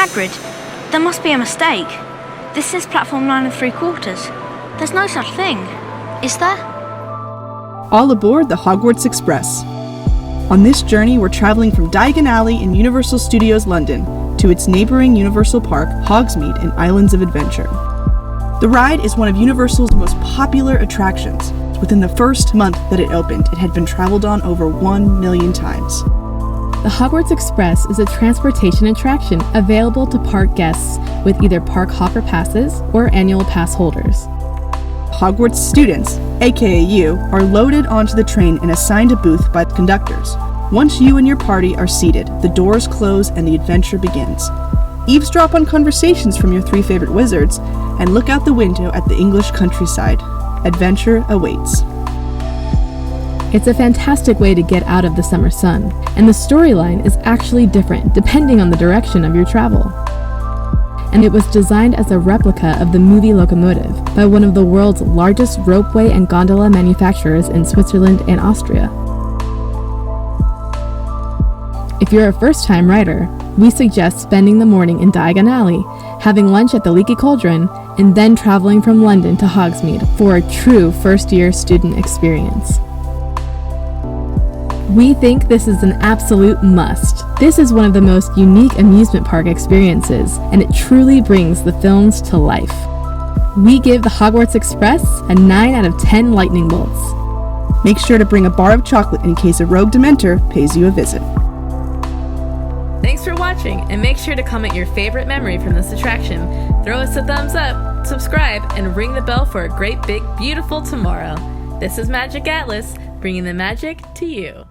Hagrid, there must be a mistake. This is platform 9 3/4. There's no such thing. Is there? All aboard the Hogwarts Express. On this journey, we're traveling from Diagon Alley in Universal Studios London to its neighboring Universal Park, Hogsmead and Islands of Adventure. The ride is one of Universal's most popular attractions. Within the first month that it opened, it had been traveled on over 1 million times. The Hogwarts Express is a transportation attraction available to park guests with either park hopper passes or annual pass holders. Hogwarts students, aka you, are loaded onto the train and assigned a booth by the conductors. Once you and your party are seated, the doors close and the adventure begins. Eavesdrop on conversations from your 3 favorite wizards and look out the window at the English countryside. Adventure awaits. It's a fantastic way to get out of the summer sun, and the storyline is actually different depending on the direction of your travel. And it was designed as a replica of the movie locomotive by one of the world's largest ropeway and gondola manufacturers in Switzerland and Austria. If you're a first-time rider, we suggest spending the morning in Diagon Alley, having lunch at the Leaky Cauldron, and then traveling from London to Hogsmead for a true first-year student experience. We think this is an absolute must. This is one of the most unique amusement park experiences, and it truly brings the films to life. We give the Hogwarts Express a 9 out of 10 lightning bolts. Make sure to bring a bar of chocolate in case a rogue Dementor pays you a visit. Thanks for watching, and make sure to comment your favorite memory from this attraction. Throw us a thumbs up, subscribe, and ring the bell for a great big beautiful tomorrow. This is Magiq Atlas, bringing the magic to you.